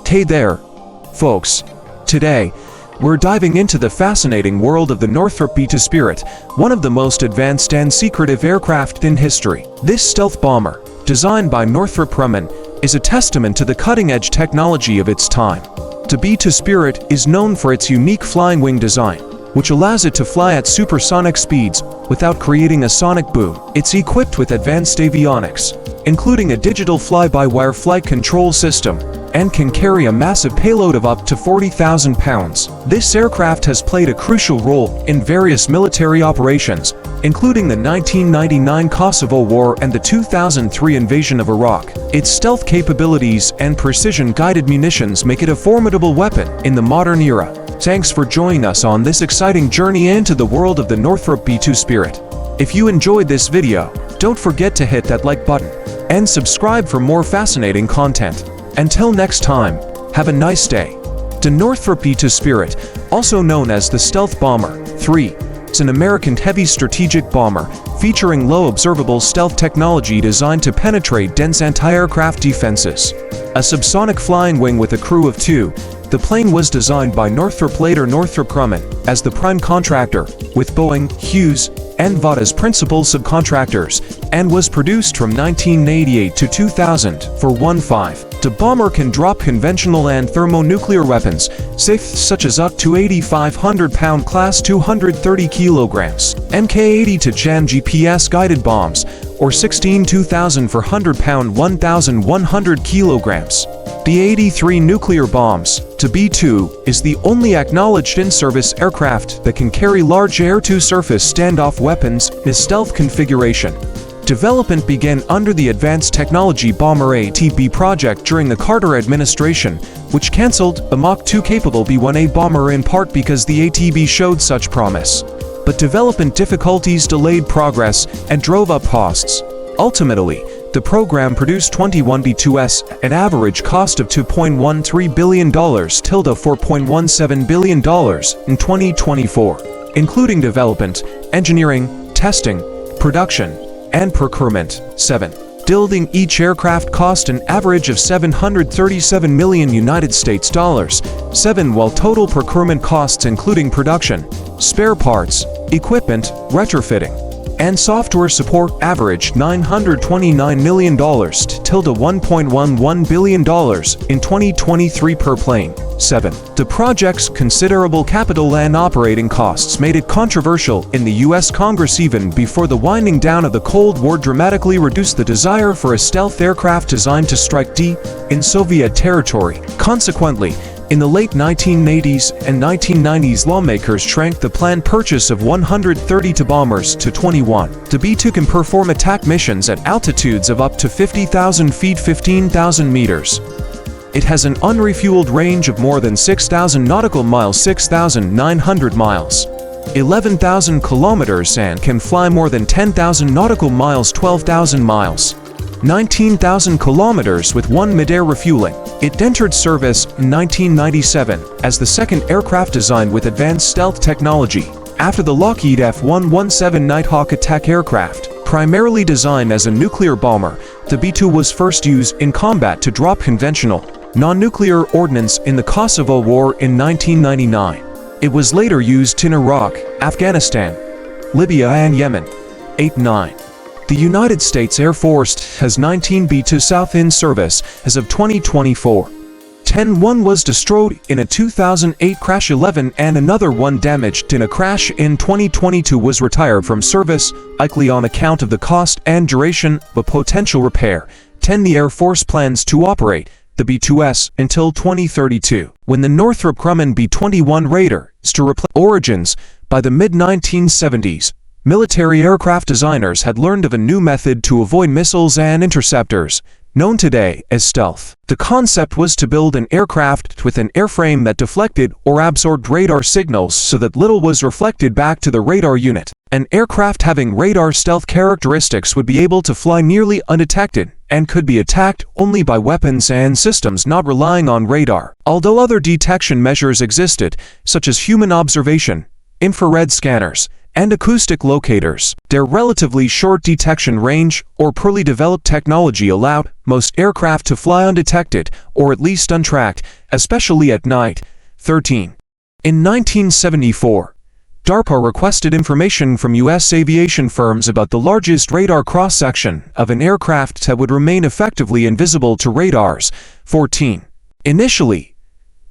Hey there, folks. Today, we're diving into the fascinating world of the Northrop B-2 Spirit, one of the most advanced and secretive aircraft in history. This stealth bomber, designed by Northrop Grumman, is a testament to the cutting-edge technology of its time. The B-2 Spirit is known for its unique flying wing design, which allows it to fly at supersonic speeds without creating a sonic boom. It's equipped with advanced avionics, including a digital fly-by-wire flight control system, and can carry a massive payload of up to 40,000 pounds. This aircraft has played a crucial role in various military operations, including the 1999 Kosovo War and the 2003 invasion of Iraq. Its stealth capabilities and precision-guided munitions make it a formidable weapon in the modern era. Thanks for joining us on this exciting journey into the world of the Northrop B-2 Spirit. If you enjoyed this video, don't forget to hit that like button and subscribe for more fascinating content. Until next time, have a nice day. The Northrop B-2 Spirit, also known as the Stealth Bomber 3, is an American heavy strategic bomber featuring low-observable stealth technology designed to penetrate dense anti-aircraft defenses. A subsonic flying wing with a crew of 2, the plane was designed by later Northrop Grumman, as the prime contractor, with Boeing, Hughes, and Vought as principal subcontractors, and was produced from 1988 to 2000 for 1.5. The bomber can drop conventional and thermonuclear weapons, such as up to 8,500-pound class 230 kilograms, Mk-80 to jam GPS-guided bombs, or 16,400-pound 1,100 kilograms. The 83 nuclear bombs, the B-2, is the only acknowledged in-service aircraft that can carry large air-to-surface standoff weapons in a stealth configuration. Development began under the Advanced Technology Bomber ATB project during the Carter administration, which cancelled a Mach 2-capable B-1A bomber in part because the ATB showed such promise. But development difficulties delayed progress and drove up costs. Ultimately, the program produced 21 B-2s, an average cost of $2.13 billion to $4.17 billion in 2024, including development, engineering, testing, production, and procurement. 7. Building each aircraft cost an average of $737 million United States dollars. 7. While total procurement costs including production, spare parts, equipment, retrofitting, and software support averaged $929 million to $1.11 billion in 2023 per plane. 7. The project's considerable capital and operating costs made it controversial in the U.S. Congress even before the winding down of the Cold War dramatically reduced the desire for a stealth aircraft designed to strike deep in Soviet territory. Consequently, in the late 1980s and 1990s, lawmakers shrank the planned purchase of 132 bombers to 21. The B-2 can perform attack missions at altitudes of up to 50,000 feet 15,000 meters. It has an unrefueled range of more than 6,000 nautical miles 6,900 miles, 11,000 kilometers, and can fly more than 10,000 nautical miles 12,000 miles, 19,000 kilometers with one mid-air refueling. It entered service in 1997 as the second aircraft designed with advanced stealth technology, after the Lockheed F-117 Nighthawk attack aircraft. Primarily designed as a nuclear bomber, the B-2 was first used in combat to drop conventional, non-nuclear ordnance in the Kosovo War in 1999. It was later used in Iraq, Afghanistan, Libya, and Yemen. 8-9. The United States Air Force has 19 B-2 South in service as of 2024. 10-1 was destroyed in a 2008 crash. 11 and another one damaged in a crash in 2022 was retired from service, likely on account of the cost and duration of a potential repair. 10 The Air Force plans to operate the B-2S until 2032, when the Northrop Grumman B-21 Raider is to replace Origins. By the mid-1970s, military aircraft designers had learned of a new method to avoid missiles and interceptors, known today as stealth. The concept was to build an aircraft with an airframe that deflected or absorbed radar signals so that little was reflected back to the radar unit. An aircraft having radar stealth characteristics would be able to fly nearly undetected and could be attacked only by weapons and systems not relying on radar. Although other detection measures existed, such as human observation, infrared scanners, and acoustic locators. Their relatively short detection range or poorly developed technology allowed most aircraft to fly undetected or at least untracked, especially at night. 13. In 1974, DARPA requested information from U.S. aviation firms about the largest radar cross-section of an aircraft that would remain effectively invisible to radars. 14. Initially,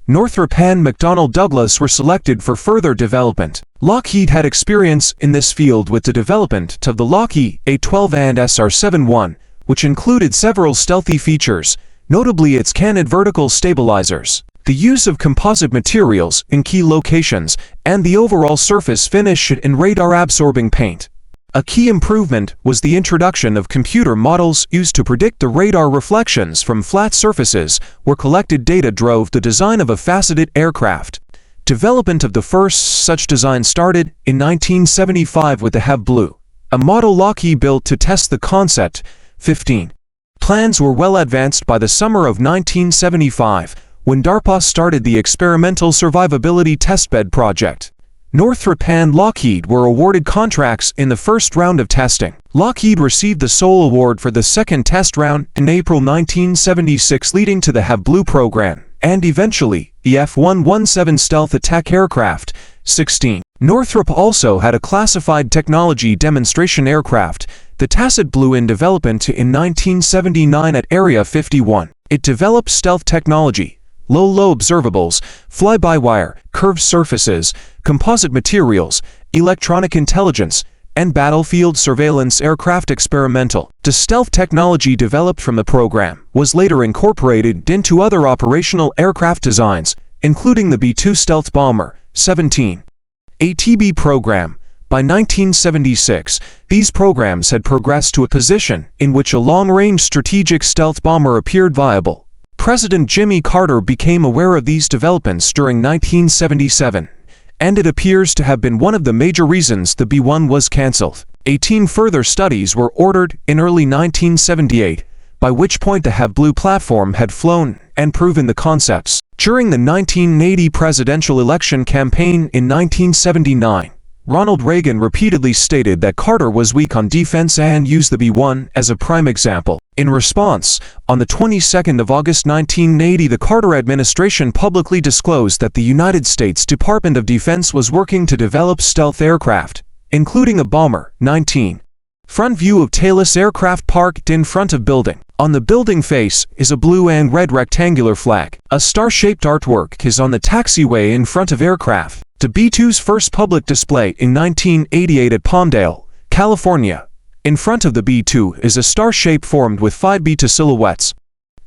Northrop and McDonnell Douglas were selected for further development. Lockheed had experience in this field with the development of the Lockheed A-12 and SR-71, which included several stealthy features, notably its canted vertical stabilizers, the use of composite materials in key locations, and the overall surface finish in radar-absorbing paint. A key improvement was the introduction of computer models used to predict the radar reflections from flat surfaces, where collected data drove the design of a faceted aircraft. Development of the first such design started in 1975 with the HAV Blue, a model Lockheed built to test the concept. 15. Plans were well advanced by the summer of 1975, when DARPA started the Experimental Survivability Testbed project. Northrop and Lockheed were awarded contracts in the first round of testing. Lockheed received the sole award for the second test round in April 1976, leading to the HAV Blue program, and eventually, the F-117 stealth attack aircraft. 16. Northrop also had a classified technology demonstration aircraft, the Tacit Blue, in development in 1979 at Area 51. It developed stealth technology, low observables, fly-by-wire, curved surfaces, composite materials, electronic intelligence, and battlefield surveillance aircraft. Experimental. The stealth technology developed from the program was later incorporated into other operational aircraft designs, including the B-2 stealth bomber. 17. ATB program. By 1976, these programs had progressed to a position in which a long-range strategic stealth bomber appeared viable. President Jimmy Carter became aware of these developments during 1977, and it appears to have been one of the major reasons the B-1 was cancelled. 18 further studies were ordered in early 1978, by which point the HAV Blue platform had flown and proven the concepts. During the 1980 presidential election campaign in 1979, Ronald Reagan repeatedly stated that Carter was weak on defense and used the B-1 as a prime example. In response, on the 22nd of August 1980, the Carter administration publicly disclosed that the United States Department of Defense was working to develop stealth aircraft, including a bomber. 19. Front view of tailless aircraft parked in front of building. On the building face is a blue and red rectangular flag. A star-shaped artwork is on the taxiway in front of aircraft. The B-2's first public display in 1988 at Palmdale, California. In front of the B-2 is a star shape formed with 5 B-2 silhouettes.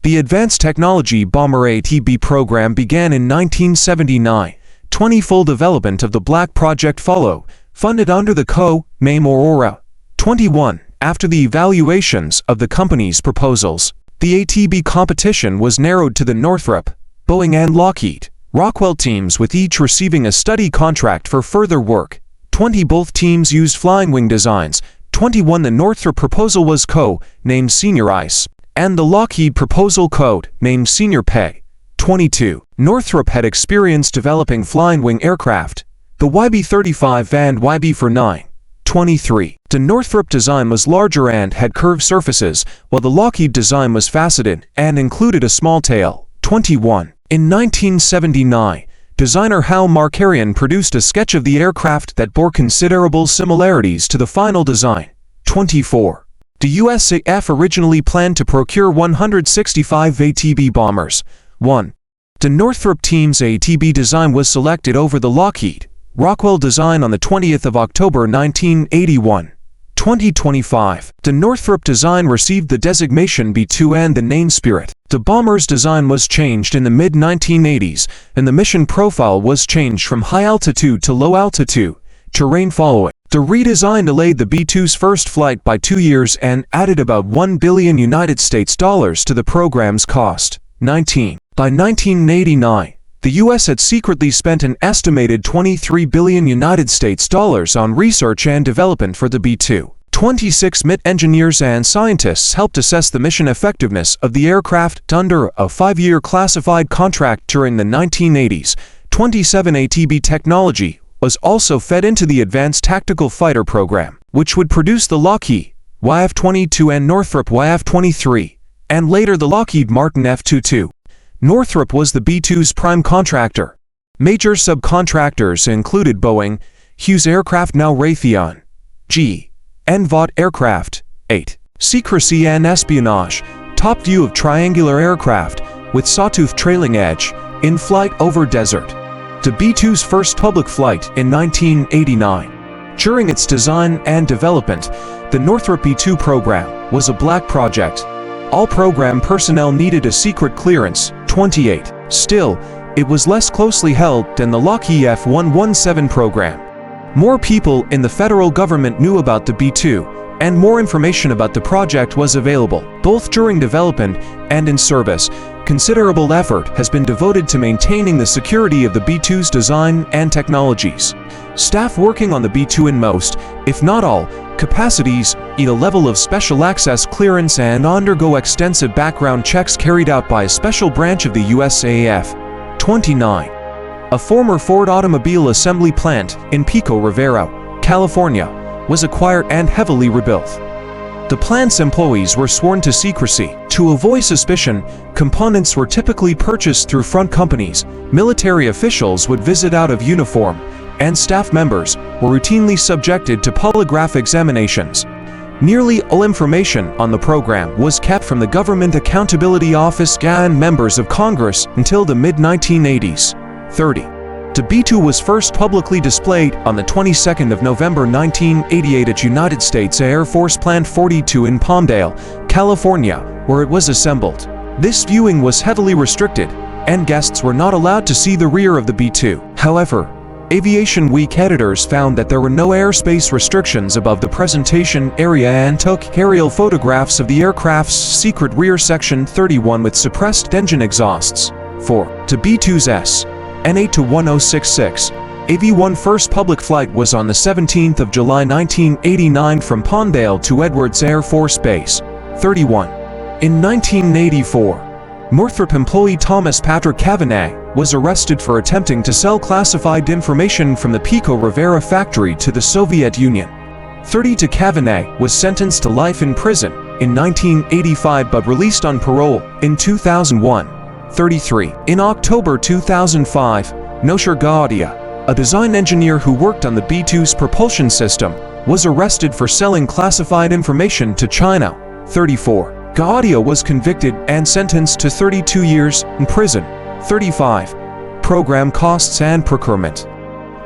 The Advanced Technology Bomber ATB program began in 1979. 20 full development of the Black Project followed, funded under the co-name Aurora. 21. After the evaluations of the company's proposals, the ATB competition was narrowed to the Northrop, Boeing and Lockheed, Rockwell teams, with each receiving a study contract for further work. 20. Both teams used flying wing designs. 21. The Northrop proposal was named Senior Ice, and the Lockheed proposal named Senior Pay. 22. Northrop had experience developing flying wing aircraft, the YB-35 and YB-49. 23. The Northrop design was larger and had curved surfaces, while the Lockheed design was faceted and included a small tail. 21. In 1979, designer Hal Markarian produced a sketch of the aircraft that bore considerable similarities to the final design. 24. The USAF originally planned to procure 165 ATB bombers. 1. The Northrop team's ATB design was selected over the Lockheed, Rockwell design on the 20th of October 1981. 2025. The Northrop design received the designation B-2 and the name Spirit. The bomber's design was changed in the mid-1980s, and the mission profile was changed from high altitude to low altitude terrain following. The redesign delayed the B-2's first flight by 2 years and added about $1 billion to the program's cost. 19. By 1989, the U.S. had secretly spent an estimated $23 billion on research and development for the B-2. 26 MIT engineers and scientists helped assess the mission effectiveness of the aircraft under a 5-year classified contract during the 1980s. 27 ATB technology was also fed into the Advanced Tactical Fighter program, which would produce the Lockheed YF-22 and Northrop YF-23, and later the Lockheed Martin F-22. Northrop was the B-2's prime contractor. Major subcontractors included Boeing, Hughes Aircraft, now Raytheon, G. and Vought Aircraft. 8. Secrecy and espionage. Top view of triangular aircraft with sawtooth trailing edge in flight over desert. The B-2's first public flight in 1989. During its design and development, the Northrop B-2 program was a black project. All program personnel needed a secret clearance. 28. Still, it was less closely held than the Lockheed F-117 program. More people in the federal government knew about the B-2, and more information about the project was available. Both during development and in service, considerable effort has been devoted to maintaining the security of the B-2's design and technologies. Staff working on the B-2 in most, if not all, capacities need a level of special access clearance and undergo extensive background checks carried out by a special branch of the USAF. 29. A former Ford automobile assembly plant in Pico Rivera, California, was acquired and heavily rebuilt. The plant's employees were sworn to secrecy. To avoid suspicion, components were typically purchased through front companies, military officials would visit out of uniform, and staff members were routinely subjected to polygraph examinations. Nearly all information on the program was kept from the Government Accountability Office and members of Congress until the mid-1980s. 30. The B-2 was first publicly displayed on the 22nd of November 1988 at United States Air Force Plant 42 in Palmdale, California, where it was assembled. This viewing was heavily restricted, and guests were not allowed to see the rear of the B-2. However, Aviation Week editors found that there were no airspace restrictions above the presentation area and took aerial photographs of the aircraft's secret rear section. 31 with suppressed engine exhausts. 4. The B-2's N8-1066 AV-1 first public flight was on the 17th of July 1989 from Palmdale to Edwards Air Force Base. 31. In 1984, Northrop employee Thomas Patrick Kavanagh was arrested for attempting to sell classified information from the Pico Rivera factory to the Soviet Union. 30. Kavanagh was sentenced to life in prison in 1985 but released on parole in 2001. 33. In October 2005, Nosher Gaudia, a design engineer who worked on the B-2's propulsion system, was arrested for selling classified information to China. 34. Gaudia was convicted and sentenced to 32 years in prison. 35. Program costs and procurement.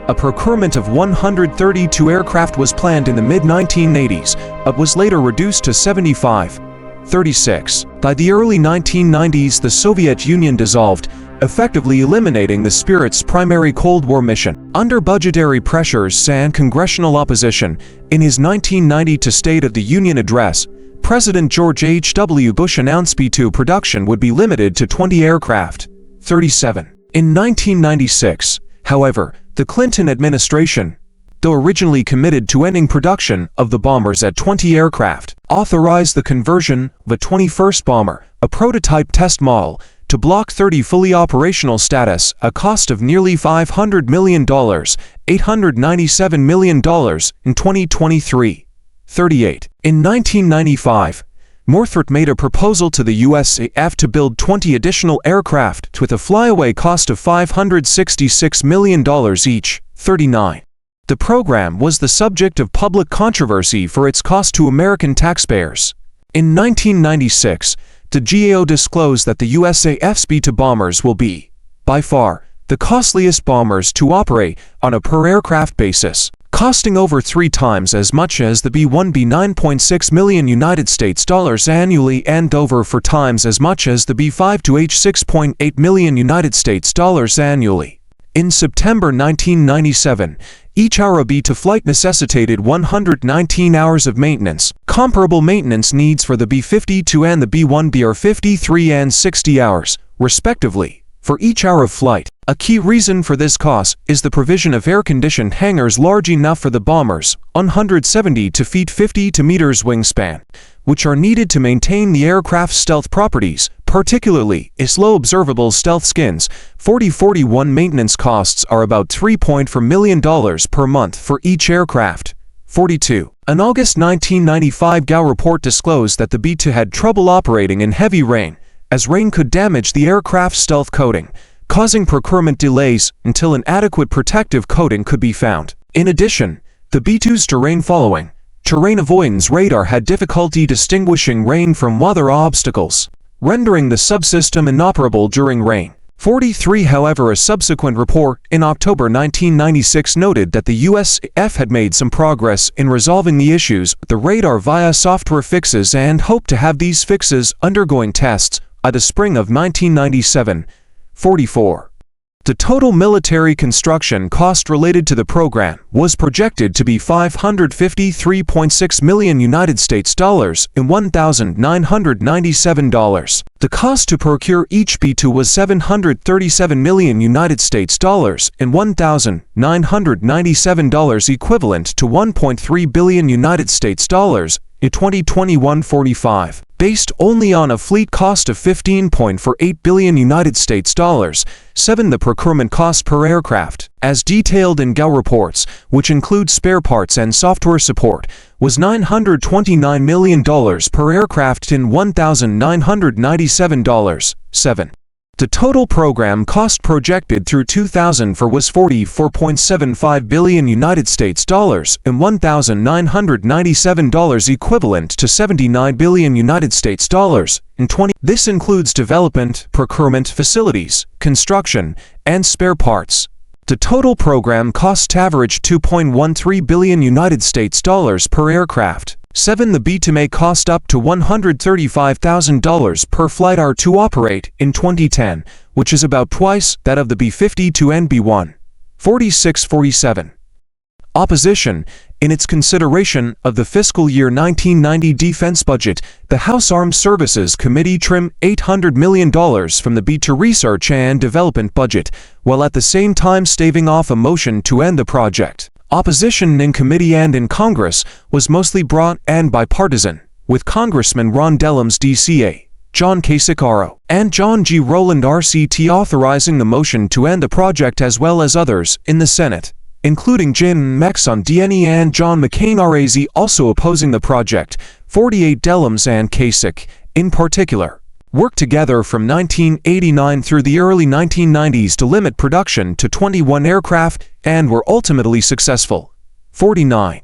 A procurement of 132 aircraft was planned in the mid-1980s, but was later reduced to 75. 36. By the early 1990s, the Soviet Union dissolved, effectively eliminating the Spirit's primary Cold War mission. Under budgetary pressures and congressional opposition, in his 1990 State of the Union address, President George H.W. Bush announced B-2 production would be limited to 20 aircraft. 37. In 1996, however, the Clinton administration, though originally committed to ending production of the bombers at 20 aircraft, authorized the conversion of a 21st bomber, a prototype test model, to Block 30 fully operational status, a cost of nearly $500 million, $897 million in 2023. 38. In 1995, Northrop made a proposal to the USAF to build 20 additional aircraft with a flyaway cost of $566 million each. 39. The program was the subject of public controversy for its cost to American taxpayers. In 1996, the GAO disclosed that the USAF's B-2 bombers will be, by far, the costliest bombers to operate on a per-aircraft basis, costing over 3 times as much as the B-1 $9.6 million United States dollars annually and over 4 times as much as the B-5 to $6.8 million United States dollars annually. In September 1997, each hour of B-2 flight necessitated 119 hours of maintenance. Comparable maintenance needs for the B-52 and the B-1B are 53 and 60 hours, respectively, for each hour of flight. A key reason for this cost is the provision of air-conditioned hangars large enough for the bombers, 170 to feet 50 to meters wingspan, which are needed to maintain the aircraft's stealth properties, particularly its low-observable stealth skins. 4041 maintenance costs are about $3.4 million per month for each aircraft. 42. An August 1995 GAO report disclosed that the B-2 had trouble operating in heavy rain, as rain could damage the aircraft's stealth coating, causing procurement delays until an adequate protective coating could be found. In addition, the B-2's terrain avoidance radar had difficulty distinguishing rain from weather obstacles, rendering the subsystem inoperable during rain. 43. However, a subsequent report in October 1996 noted that the USAF had made some progress in resolving the issues with the radar via software fixes and hoped to have these fixes undergoing tests by the spring of 1997. 44. The total military construction cost related to the program was projected to be $553.6 million United States dollars in $1,997. The cost to procure each B-2 was $737 million United States dollars in $1,997, equivalent to $1.3 billion United States dollars in 2021. 45. Based only on a fleet cost of $15.48 billion United States dollars. 7. The procurement cost per aircraft, as detailed in GAO reports, which include spare parts and software support, was $929 million per aircraft in $1,997. 7. The total program cost projected through 2004 was $44.75 billion United States dollars and $1,997, equivalent to $79 billion United States dollars in 20. This includes development, procurement, facilities, construction, and spare parts. The total program cost averaged $2.13 billion United States dollars per aircraft. 7. The B-2 may cost up to $135,000 per flight hour to operate in 2010, which is about twice that of the B-52 and B-1. 46. 47. Opposition. In its consideration of the fiscal year 1990 defense budget, the House Armed Services Committee trimmed $800 million from the B-2 research and development budget, while at the same time staving off a motion to end the project. Opposition in committee and in Congress was mostly broad and bipartisan, with Congressman Ron Dellums DCA, John Kasich RO, and John G. Rowland RCT authorizing the motion to end the project, as well as others in the Senate, including Jim Maxon DNE and John McCain RAZ also opposing the project. 48. Dellums and Kasich, in particular, worked together from 1989 through the early 1990s to limit production to 21 aircraft and were ultimately successful. 49.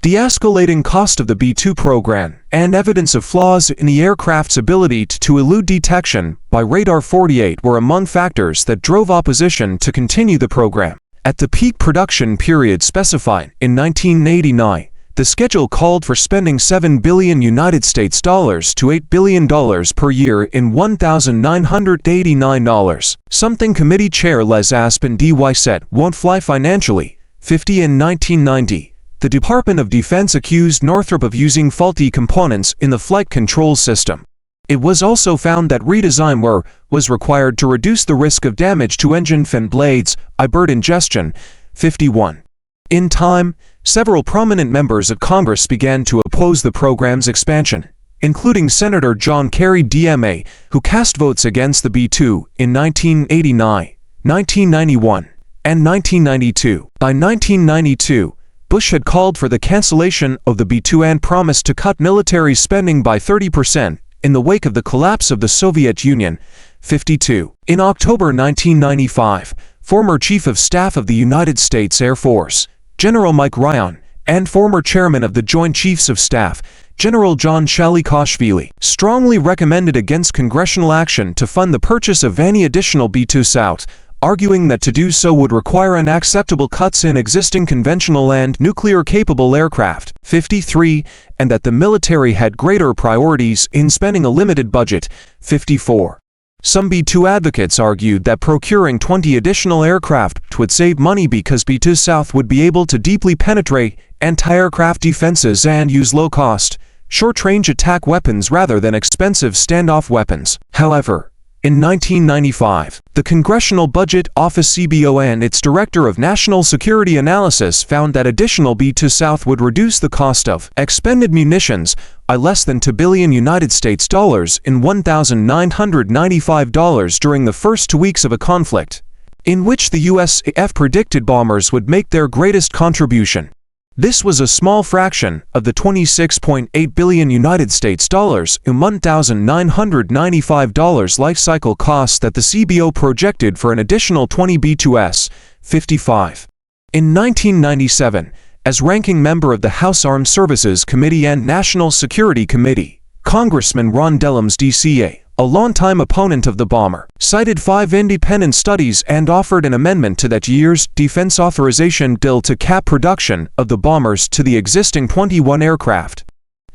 The escalating cost of the B-2 program and evidence of flaws in the aircraft's ability to elude detection by radar. 48 were among factors that drove opposition to continue the program. At the peak production period specified in 1989, the schedule called for spending $7 billion United States dollars to $8 billion per year in $1,989, something Committee Chair Les Aspin DY said won't fly financially. 50. In 1990, the Department of Defense accused Northrop of using faulty components in the flight control system. It was also found that redesign was required to reduce the risk of damage to engine fin blades, bird ingestion. 51. In time, several prominent members of Congress began to oppose the program's expansion, including Senator John Kerry DMA, who cast votes against the B-2 in 1989, 1991, and 1992. By 1992, Bush had called for the cancellation of the B-2 and promised to cut military spending by 30% in the wake of the collapse of the Soviet Union. 52. In October 1995, former Chief of Staff of the United States Air Force, General Mike Ryan, and former Chairman of the Joint Chiefs of Staff, General John Shalikashvili, strongly recommended against congressional action to fund the purchase of any additional B-2 South, arguing that to do so would require unacceptable cuts in existing conventional and nuclear-capable aircraft. 53. And that the military had greater priorities in spending a limited budget. 54. Some B-2 advocates argued that procuring 20 additional aircraft would save money because B-2 South would be able to deeply penetrate anti-aircraft defenses and use low-cost, short-range attack weapons rather than expensive standoff weapons. However, in 1995, the Congressional Budget Office CBO and its Director of National Security Analysis found that additional B-2 South would reduce the cost of expended munitions, less than $2 billion in $1,995 during the first 2 weeks of a conflict, in which the USAF predicted bombers would make their greatest contribution. This was a small fraction of the $26.8 billion in $1,995 life cycle costs that the CBO projected for an additional 20 B-2s, 55. In 1997, as ranking member of the House Armed Services Committee and National Security Committee, Congressman Ron Dellums DCA, a longtime opponent of the bomber, cited 5 independent studies and offered an amendment to that year's Defense Authorization Bill to cap production of the bombers to the existing 21 aircraft.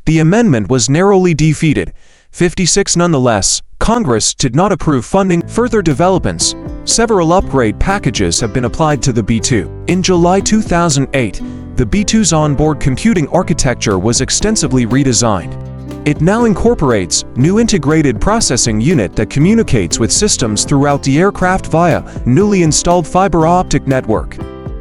The amendment was narrowly defeated, 56 nonetheless. Congress did not approve funding further developments. Several upgrade packages have been applied to the B-2. In July 2008, the B-2's onboard computing architecture was extensively redesigned. It now incorporates new integrated processing unit that communicates with systems throughout the aircraft via newly installed fiber optic network.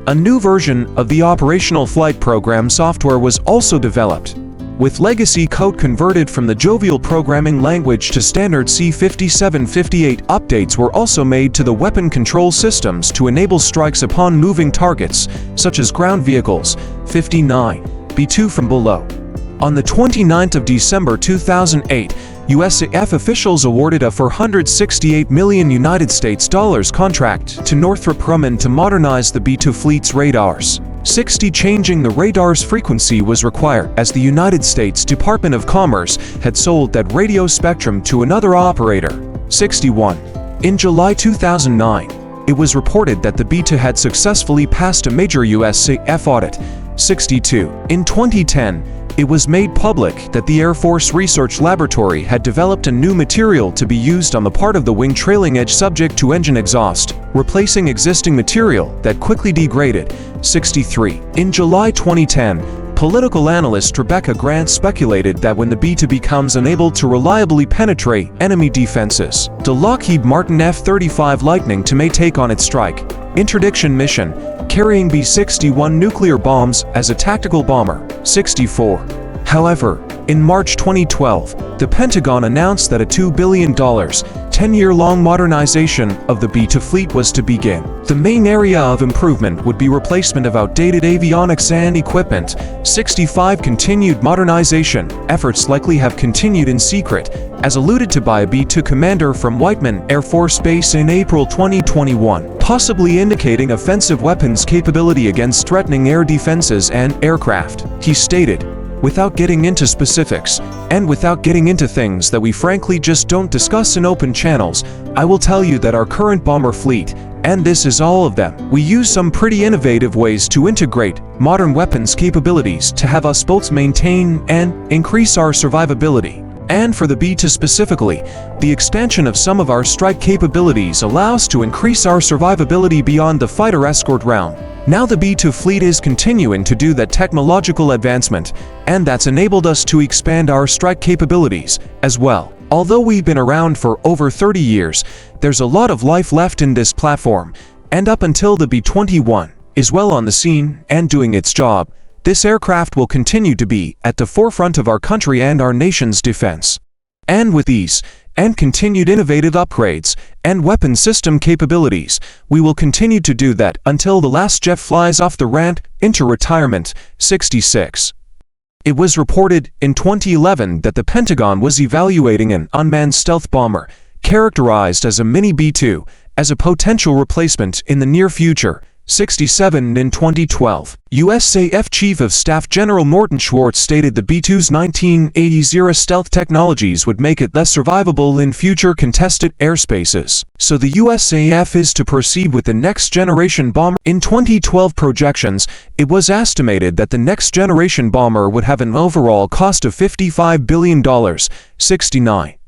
A new version of the operational flight program software was also developed, with legacy code converted from the jovial programming language to standard C5758. Updates were also made to the weapon control systems to enable strikes upon moving targets, such as ground vehicles, 59, B-2 from below. On the 29th of December 2008, USAF officials awarded a $468 million contract to Northrop Grumman to modernize the B-2 fleet's radars. 60. Changing the radar's frequency was required, as the United States Department of Commerce had sold that radio spectrum to another operator. 61. In July 2009, it was reported that the B-2 had successfully passed a major USAF audit. 62. In 2010, it was made public that the Air Force Research Laboratory had developed a new material to be used on the part of the wing trailing edge subject to engine exhaust, replacing existing material that quickly degraded. 63. In July 2010, political analyst Rebecca Grant speculated that when the B-2 becomes unable to reliably penetrate enemy defenses, the Lockheed Martin F-35 Lightning II may take on its strike interdiction mission, carrying B-61 nuclear bombs as a tactical bomber. 64. However, in March 2012, the Pentagon announced that a $2 billion, 10-year-long modernization of the B-2 fleet was to begin. The main area of improvement would be replacement of outdated avionics and equipment. 65. Continued modernization efforts likely have continued in secret, as alluded to by a B-2 commander from Whiteman Air Force Base in April 2021, possibly indicating offensive weapons capability against threatening air defenses and aircraft. He stated, "Without getting into specifics, and without getting into things that we frankly just don't discuss in open channels, I will tell you that our current bomber fleet, and this is all of them, we use some pretty innovative ways to integrate modern weapons capabilities to have us both maintain and increase our survivability. And for the B-2 specifically, the expansion of some of our strike capabilities allows to increase our survivability beyond the fighter escort round. Now the B-2 fleet is continuing to do that technological advancement, and that's enabled us to expand our strike capabilities as well. Although we've been around for over 30 years, there's a lot of life left in this platform, and up until the B-21 is well on the scene and doing its job, this aircraft will continue to be at the forefront of our country and our nation's defense. And with these and continued innovative upgrades and weapon system capabilities, we will continue to do that until the last jet flies off the ramp into retirement. 66. It was reported in 2011 that the Pentagon was evaluating an unmanned stealth bomber, characterized as a mini B-2, as a potential replacement in the near future. 67. In 2012, USAF Chief of Staff General Morton Schwartz stated the B-2's 1980 stealth technologies would make it less survivable in future contested airspaces. So the USAF is to proceed with the next-generation bomber. In 2012 projections, it was estimated that the next-generation bomber would have an overall cost of $55 billion. 69.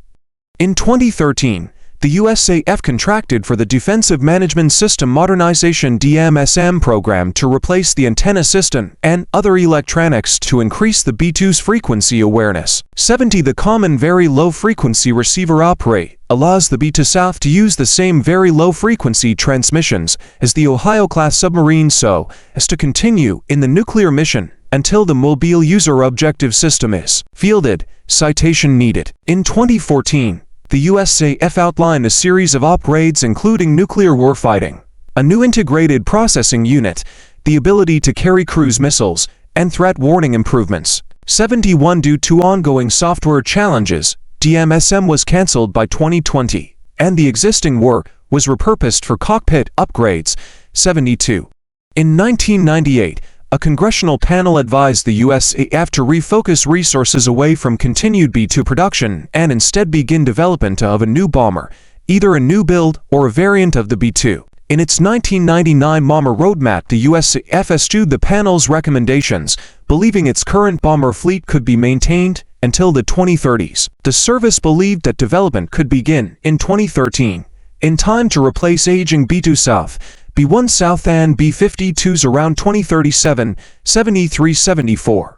In 2013, the USAF contracted for the Defensive Management System Modernization DMSM program to replace the antenna system and other electronics to increase the B-2's frequency awareness. 70. The Common Very Low Frequency Receiver Operate allows the B-2 South to use the same very low frequency transmissions as the Ohio-class submarine so as to continue in the nuclear mission until the Mobile User Objective System is fielded. Citation needed. In 2014, the USAF outlined a series of upgrades including nuclear warfighting, a new integrated processing unit, the ability to carry cruise missiles, and threat warning improvements. 71 Due to ongoing software challenges, DMSM was cancelled by 2020, and the existing work was repurposed for cockpit upgrades. 72. In 1998, a congressional panel advised the USAF to refocus resources away from continued B-2 production and instead begin development of a new bomber, either a new build or a variant of the B-2. In its 1999 bomber roadmap, the USAF eschewed the panel's recommendations, believing its current bomber fleet could be maintained until the 2030s. The service believed that development could begin in 2013, in time to replace aging B-2 South, B-1 South and B-52s around 2037, 73-74.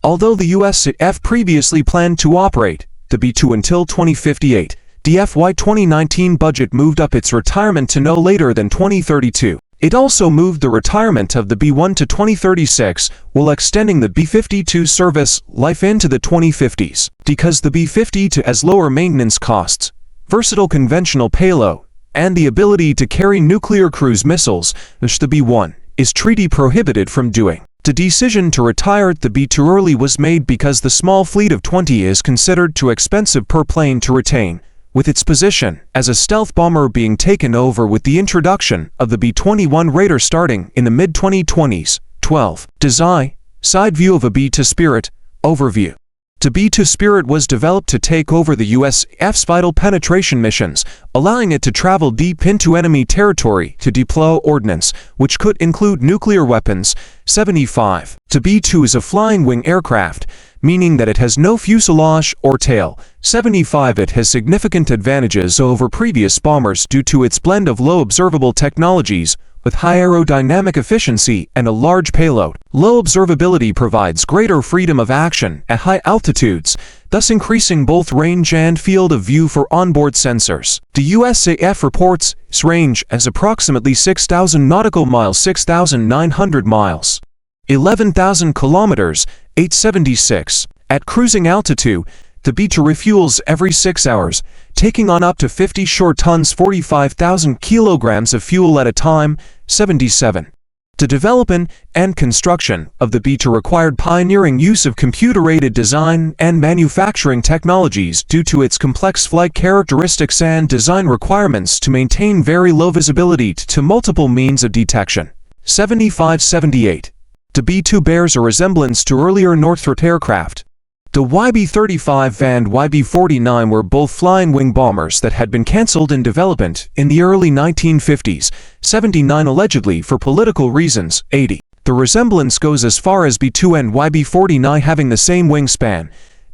Although the USAF previously planned to operate the B-2 until 2058, the FY 2019 budget moved up its retirement to no later than 2032. It also moved the retirement of the B-1 to 2036, while extending the B-52 service life into the 2050s. Because the B-52 has lower maintenance costs, versatile conventional payload, and the ability to carry nuclear cruise missiles, which the B-1 is treaty prohibited from doing. The decision to retire the B-2 early was made because the small fleet of 20 is considered too expensive per plane to retain, with its position as a stealth bomber being taken over with the introduction of the B-21 Raider starting in the mid-2020s. 12. Design. Side view of a B-2 Spirit. Overview. The B-2 Spirit was developed to take over the USAF's vital penetration missions, allowing it to travel deep into enemy territory to deploy ordnance, which could include nuclear weapons. 75. The B-2 is a flying wing aircraft, meaning that it has no fuselage or tail. 75. It has significant advantages over previous bombers due to its blend of low-observable technologies, with high aerodynamic efficiency and a large payload. Low observability provides greater freedom of action at high altitudes, thus increasing both range and field of view for onboard sensors. The USAF reports its range as approximately 6,000 nautical miles, 6,900 miles, 11,000 kilometers, 876. At cruising altitude, the B-2 refuels every 6 hours, taking on up to 50 short tons, 45,000 kilograms of fuel at a time. 77. The development and construction of the B-2 required pioneering use of computer-aided design and manufacturing technologies due to its complex flight characteristics and design requirements to maintain very low visibility to multiple means of detection. 75-78. The B-2 bears a resemblance to earlier Northrop aircraft. The YB-35 and YB-49 were both flying wing bombers that had been cancelled in development in the early 1950s, 79 allegedly for political reasons. 80. The resemblance goes as far as B-2 and YB-49 having the same wingspan.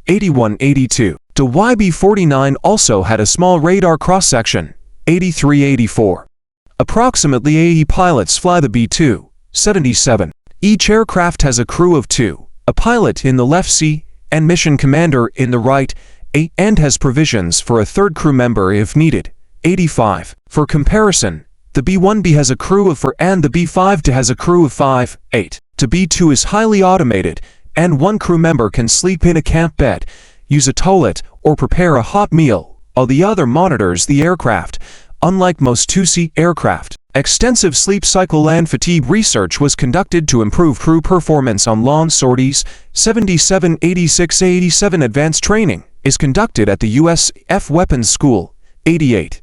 81-82. The YB-49 also had a small radar cross-section. 83-84. Approximately 80 pilots fly the B-2. 77. Each aircraft has a crew of 2, a pilot in the left seat and mission commander in the right, and has provisions for a third crew member if needed. 85. For comparison, the B-1B has a crew of 4 and the B-52 has a crew of 5. 8. The B-2 is highly automated, and one crew member can sleep in a camp bed, use a toilet, or prepare a hot meal, while the other monitors the aircraft. Unlike most two-seat aircraft, extensive sleep cycle and fatigue research was conducted to improve crew performance on long sorties. 77-86-87 Advanced training is conducted at the USAF Weapons School. 88.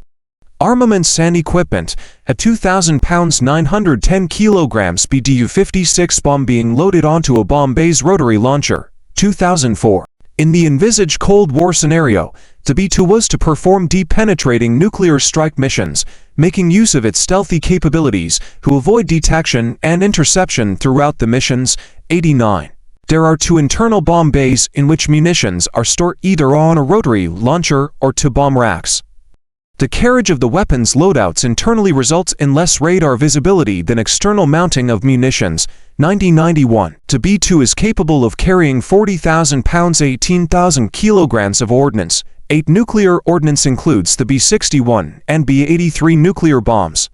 Armaments and equipment. A 2,000 pounds 910 kilograms BDU-56 bomb being loaded onto a bomb bay's rotary launcher. 2004. In the envisaged Cold War scenario, the B-2 was to perform deep penetrating nuclear strike missions, making use of its stealthy capabilities to avoid detection and interception throughout the missions. 89. There are 2 internal bomb bays in which munitions are stored either on a rotary launcher or 2 bomb racks. The carriage of the weapons loadouts internally results in less radar visibility than external mounting of munitions. 90-91. The B-2 is capable of carrying 40,000 pounds 18,000 kilograms of ordnance. 8. Nuclear ordnance includes the B-61 and B-83 nuclear bombs.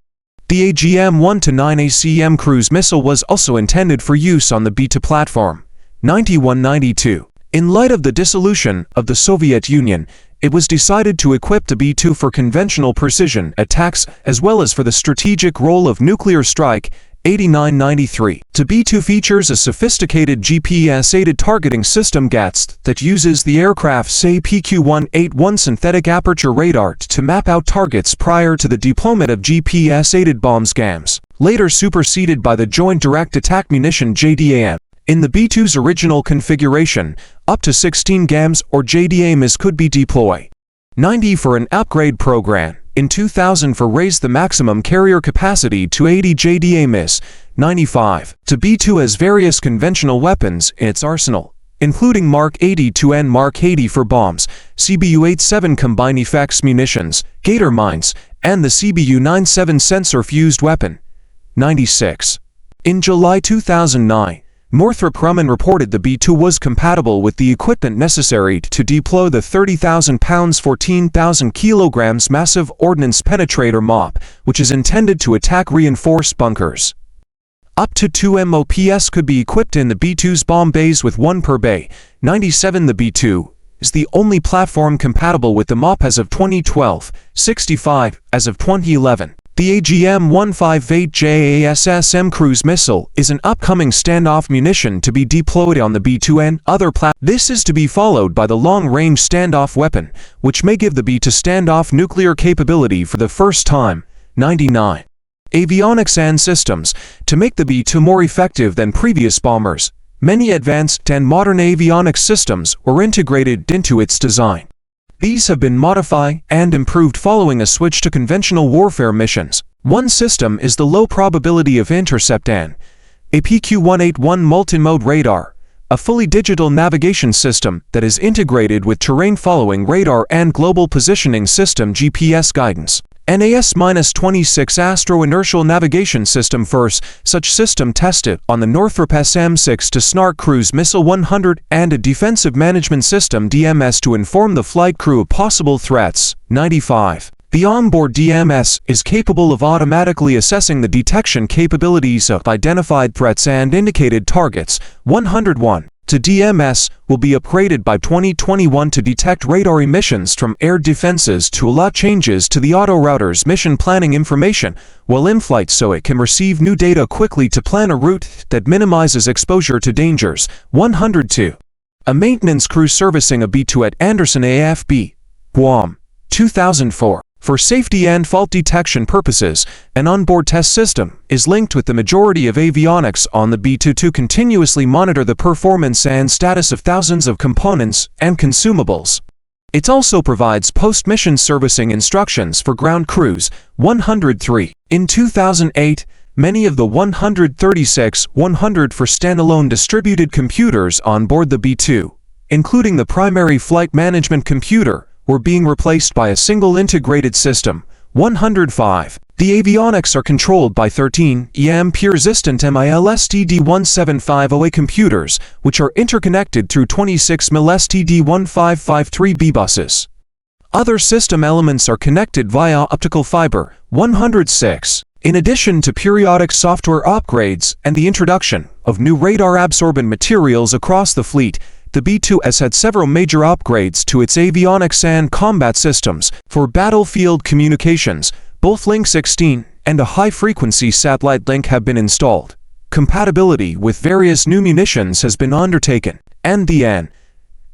The AGM-1-9 ACM cruise missile was also intended for use on the B-2 platform. 91-92. In light of the dissolution of the Soviet Union, it was decided to equip the B-2 for conventional precision attacks as well as for the strategic role of nuclear strike. 89-93. The B-2 features a sophisticated GPS-aided targeting system GATS that uses the aircraft's APQ-181 synthetic aperture radar to map out targets prior to the deployment of GPS-aided bombs GAMS, later superseded by the Joint Direct Attack Munition JDAM. In the B-2's original configuration, up to 16 GAMS or JDAMs could be deployed. 90 for an upgrade program. In 2000 for raised the maximum carrier capacity to 80 JDAMs. 95. The B-2 has various conventional weapons in its arsenal, including Mark 82 and Mark 80 for bombs, CBU-87 combined effects munitions, Gator mines, and the CBU-97 sensor-fused weapon. 96. In July 2009, Northrop Grumman reported the B-2 was compatible with the equipment necessary to deploy the 30,000 pounds 14,000 kilograms massive ordnance penetrator MOP, which is intended to attack reinforced bunkers. Up to 2 MOPs could be equipped in the B-2's bomb bays with 1 per bay. 97. The B-2 is the only platform compatible with the MOP as of 2012, 65 as of 2011. The AGM-158 JASSM cruise missile is an upcoming standoff munition to be deployed on the B-2 and other platforms. This is to be followed by the long-range standoff weapon, which may give the B-2 standoff nuclear capability for the first time. 99. Avionics and systems. To make the B-2 more effective than previous bombers, many advanced and modern avionics systems were integrated into its design. These have been modified and improved following a switch to conventional warfare missions. One system is the low probability of intercept and APQ-181 multi-mode radar, a fully digital navigation system that is integrated with terrain-following radar and global positioning system GPS guidance. NAS-26 Astro-Inertial Navigation System first. Such system tested on the Northrop SM-6 to Snark Cruise Missile 100 and a Defensive Management System DMS to inform the flight crew of possible threats. 95. The onboard DMS is capable of automatically assessing the detection capabilities of identified threats and indicated targets. 101. The DMS will be upgraded by 2021 to detect radar emissions from air defenses to allow changes to the autorouter's mission planning information while in flight so it can receive new data quickly to plan a route that minimizes exposure to dangers. 102. A maintenance crew servicing a B-2 at Andersen AFB, Guam. 2004. For safety and fault detection purposes, an onboard test system is linked with the majority of avionics on the B-2 to continuously monitor the performance and status of thousands of components and consumables. It also provides post-mission servicing instructions for ground crews. 103. In 2008, many of the 136-100 for standalone distributed computers on board the B-2, including the primary flight management computer, were being replaced by a single integrated system. 105. The avionics are controlled by 13 EMP-resistant MIL-STD-1750A computers, which are interconnected through 26 MIL-STD-1553B buses. Other system elements are connected via optical fiber. 106. In addition to periodic software upgrades and the introduction of new radar-absorbent materials across the fleet, the B-2 has had several major upgrades to its avionics and combat systems. For battlefield communications, both Link 16 and a high-frequency satellite link have been installed. Compatibility with various new munitions has been undertaken, and the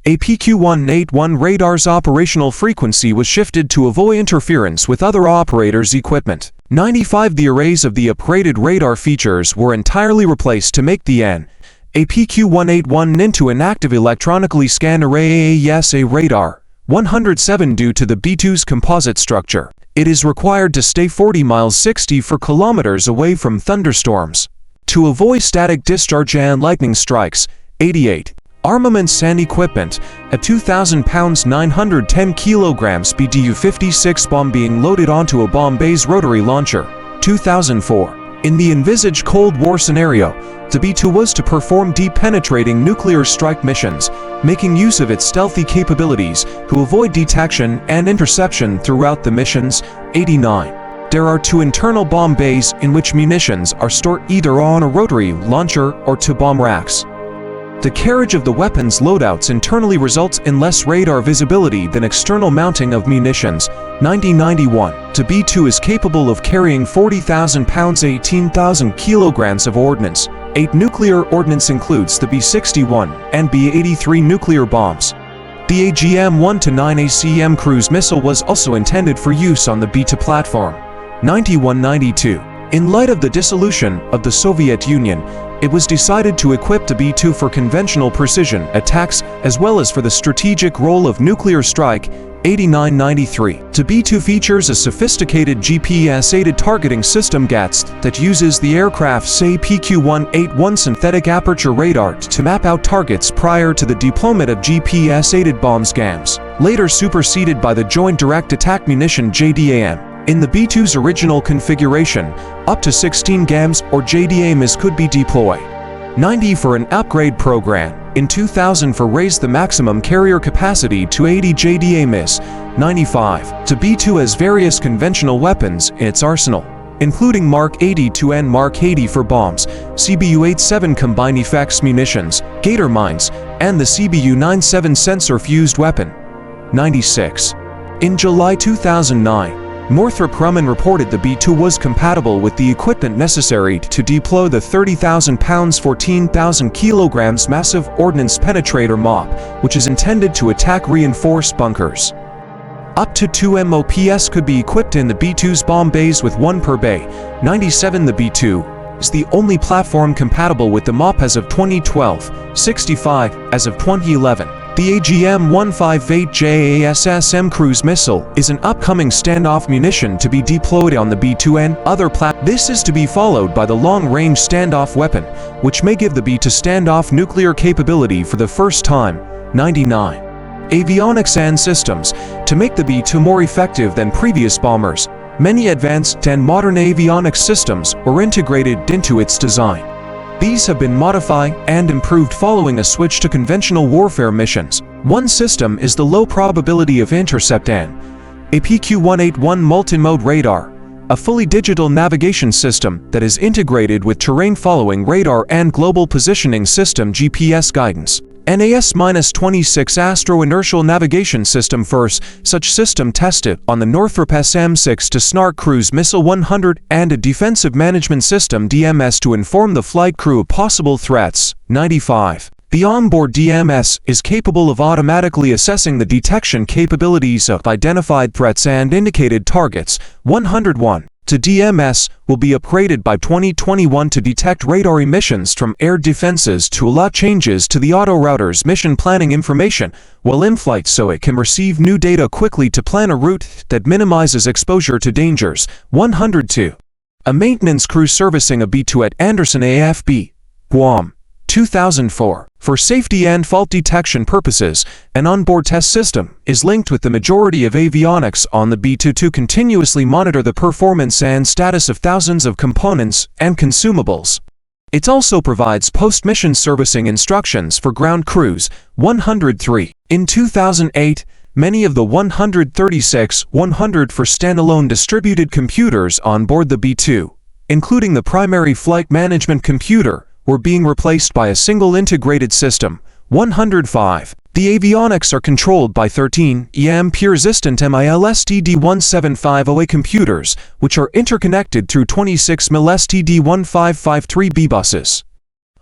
APQ-181 radar's operational frequency was shifted to avoid interference with other operators' equipment. 95. The arrays of the upgraded radar features were entirely replaced to make the APQ-181 into an active electronically scanned array AESA radar. 107. Due to the B-2's composite structure, it is required to stay 40 miles 64 kilometers away from thunderstorms to avoid static discharge and lightning strikes. 88. Armaments and equipment. A 2,000 pounds 910 kilograms BDU-56 bomb being loaded onto a bomb bay's rotary launcher. 2004. In the envisaged Cold War scenario, the B-2 was to perform deep-penetrating nuclear strike missions, making use of its stealthy capabilities to avoid detection and interception throughout the missions. 89. There are 2 internal bomb bays in which munitions are stored either on a rotary launcher or 2 bomb racks. The carriage of the weapon's loadouts internally results in less radar visibility than external mounting of munitions. 1991. The B-2 is capable of carrying 40,000 pounds 18,000 kilograms of ordnance. 8 nuclear ordnance includes the B-61 and B-83 nuclear bombs. The AGM-1-9 ACM cruise missile was also intended for use on the B-2 platform. 91-92. In light of the dissolution of the Soviet Union, it was decided to equip the B-2 for conventional precision attacks as well as for the strategic role of nuclear strike. 89-93. The B-2 features a sophisticated GPS-aided targeting system GATS that uses the aircraft's APQ-181 synthetic aperture radar to map out targets prior to the deployment of GPS-aided bombs GAMS, later superseded by the Joint Direct Attack Munition JDAM. In the B-2's original configuration, up to 16 GAMS or JDAMs could be deployed. 90 for an upgrade program. In 2000 for raise the maximum carrier capacity to 80 JDAMs. 95. The B-2 has various conventional weapons in its arsenal, including Mark 82 and Mark 80 for bombs, CBU-87 combined effects munitions, Gator mines, and the CBU-97 sensor-fused weapon. 96. In July 2009, Northrop Grumman reported the B-2 was compatible with the equipment necessary to deploy the 30,000 pounds 14,000 kilograms massive ordnance penetrator MOP, which is intended to attack reinforced bunkers. Up to 2 MOPs could be equipped in the B-2's bomb bays with 1 per bay. 97. The B-2 is the only platform compatible with the MOP as of 2012, 65 as of 2011. The AGM-158 JASSM cruise missile is an upcoming standoff munition to be deployed on the B-2 and other platforms. This is to be followed by the long-range standoff weapon, which may give the B-2 standoff nuclear capability for the first time. 99. Avionics and systems. To make the B-2 more effective than previous bombers, many advanced and modern avionics systems were integrated into its design. These have been modified and improved following a switch to conventional warfare missions. One system is the low probability of intercept and APQ-181 multi-mode radar, a fully digital navigation system that is integrated with terrain-following radar and global positioning system GPS guidance. NAS-26 Astro-Inertial Navigation System first. Such system tested on the Northrop SM-6 to Snark Cruise Missile 100 and a Defensive Management System DMS to inform the flight crew of possible threats. 95. The onboard DMS is capable of automatically assessing the detection capabilities of identified threats and indicated targets. 101. The DMS will be upgraded by 2021 to detect radar emissions from air defenses to allow changes to the auto-router's mission planning information while in flight so it can receive new data quickly to plan a route that minimizes exposure to dangers. 102. A maintenance crew servicing a B-2 at Andersen AFB, Guam. 2004. For safety and fault detection purposes, an onboard test system is linked with the majority of avionics on the B-2 to continuously monitor the performance and status of thousands of components and consumables. It also provides post-mission servicing instructions for ground crews. 103. In 2008, many of the 136-100 for standalone distributed computers on board the B-2, including the primary flight management computer, were being replaced by a single integrated system. 105. The avionics are controlled by 13 EMP-resistant MIL-STD-1750A computers, which are interconnected through 26 MIL-STD-1553B buses.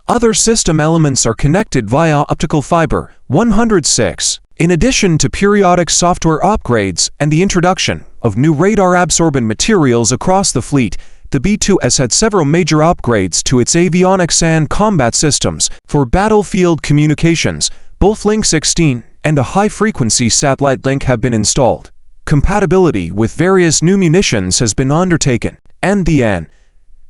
Other system elements are connected via optical fiber. 106. In addition to periodic software upgrades and the introduction of new radar-absorbent materials across the fleet, the B-2 has had several major upgrades to its avionics and combat systems. For battlefield communications, both Link 16 and a high-frequency satellite link have been installed. Compatibility with various new munitions has been undertaken, and the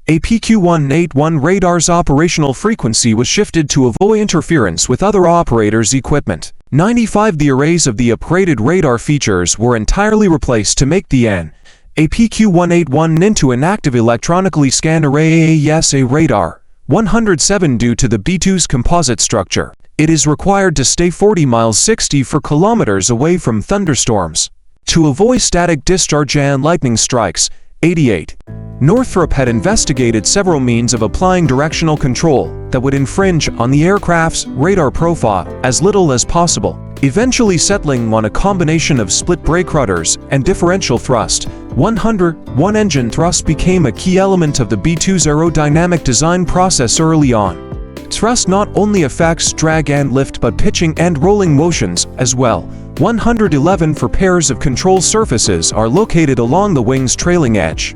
APQ-181 radar's operational frequency was shifted to avoid interference with other operators' equipment. 95. The arrays of the upgraded radar features were entirely replaced to make the APQ-181 into an active electronically scanned array AESA radar. 107. Due to the B-2's composite structure, it is required to stay 40 miles 64 kilometers away from thunderstorms. To avoid static discharge and lightning strikes, 88. Northrop had investigated several means of applying directional control that would infringe on the aircraft's radar profile as little as possible, eventually settling on a combination of split brake rudders and differential thrust. 101 engine thrust became a key element of the B-2's aerodynamic design process early on. Thrust not only affects drag and lift but pitching and rolling motions as well. 111 for pairs of control surfaces are located along the wing's trailing edge.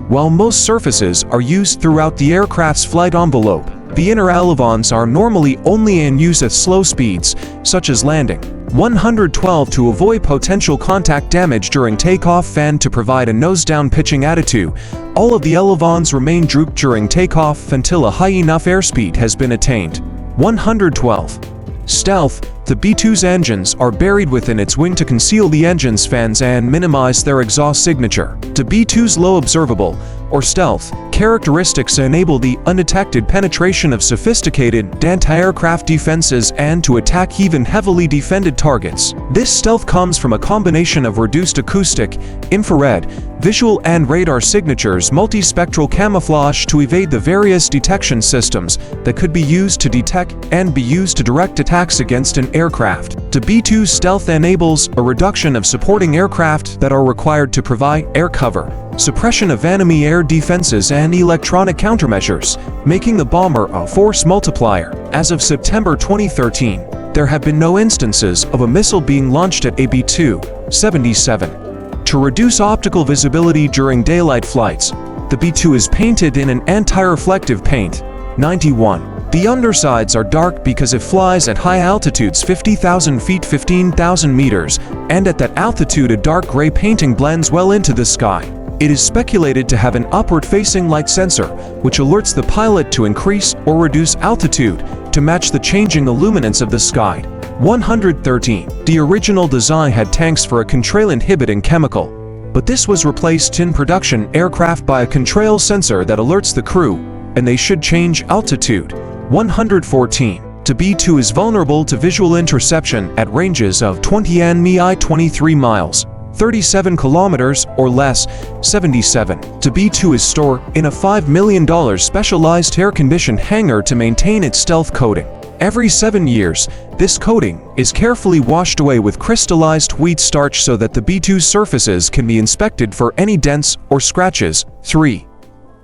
While most surfaces are used throughout the aircraft's flight envelope, the inner elevons are normally only in use at slow speeds, such as landing. 112 to avoid potential contact damage during takeoff and to provide a nose-down pitching attitude. All of the elevons remain drooped during takeoff until a high enough airspeed has been attained. 112. Stealth. The B-2's engines are buried within its wing to conceal the engine's fans and minimize their exhaust signature. The B-2's low observable, or stealth, characteristics enable the undetected penetration of sophisticated anti-aircraft defenses and to attack even heavily defended targets. This stealth comes from a combination of reduced acoustic, infrared, visual and radar signatures, multispectral camouflage to evade the various detection systems that could be used to detect and be used to direct attacks against an aircraft. The B-2's stealth enables a reduction of supporting aircraft that are required to provide air cover, suppression of enemy air defenses and electronic countermeasures, making the bomber a force multiplier. As of September 2013, there have been no instances of a missile being launched at a B-2. 77. To reduce optical visibility during daylight flights, the B-2 is painted in an anti-reflective paint. 91. The undersides are dark because it flies at high altitudes 50,000 feet 15,000 meters, and at that altitude a dark gray painting blends well into the sky. It is speculated to have an upward-facing light sensor, which alerts the pilot to increase or reduce altitude to match the changing illuminance of the sky. 113. The original design had tanks for a contrail-inhibiting chemical, but this was replaced in production aircraft by a contrail sensor that alerts the crew, and they should change altitude. 114. The B-2 is vulnerable to visual interception at ranges of 20 and 23 miles. 37 kilometers or less. 77. The B-2 is stored in a $5 million specialized air-conditioned hangar to maintain its stealth coating. Every 7 years, this coating is carefully washed away with crystallized wheat starch so that the B-2's surfaces can be inspected for any dents or scratches. 3.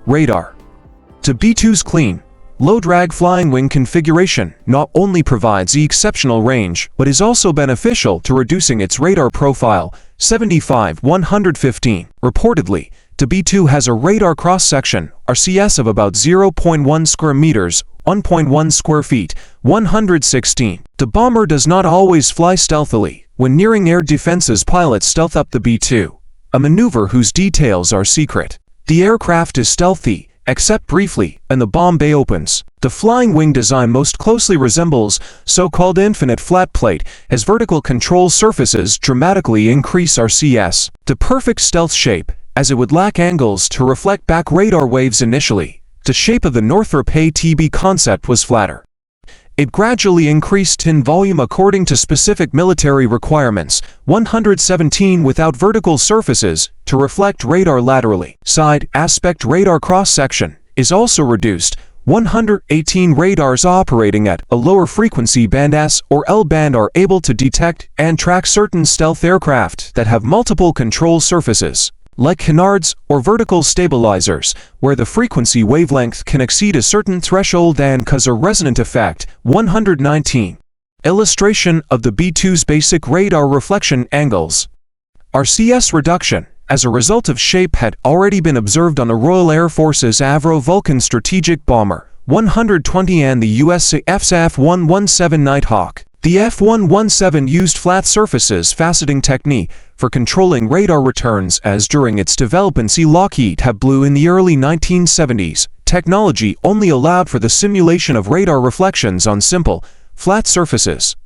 Radar. The B-2's clean, low-drag flying wing configuration not only provides the exceptional range, but is also beneficial to reducing its radar profile. 75. 115. Reportedly, the B-2 has a radar cross-section, RCS, of about 0.1 square meters, 1.1 square feet. 116. The bomber does not always fly stealthily. When nearing air defenses, pilots stealth up the B-2, a maneuver whose details are secret. The aircraft is stealthy, except briefly, and the bomb bay opens. The flying wing design most closely resembles so-called infinite flat plate, as vertical control surfaces dramatically increase RCS. The perfect stealth shape, as it would lack angles to reflect back radar waves initially. The shape of the Northrop A-TB concept was flatter. It gradually increased in volume according to specific military requirements. 117. Without vertical surfaces to reflect radar laterally. Side aspect radar cross-section is also reduced. 118. Radars operating at a lower frequency band S or L band are able to detect and track certain stealth aircraft that have multiple control surfaces, like canards or vertical stabilizers, where the frequency wavelength can exceed a certain threshold and cause a resonant effect. 119. Illustration of the B-2's basic radar reflection angles. RCS reduction, as a result of shape, had already been observed on the Royal Air Force's Avro Vulcan strategic bomber. 120. And the USAF's F-117 Nighthawk. The F-117 used flat surfaces faceting technique for controlling radar returns, as during its development Lockheed had blew in the early 1970s. Technology only allowed for the simulation of radar reflections on simple, flat surfaces.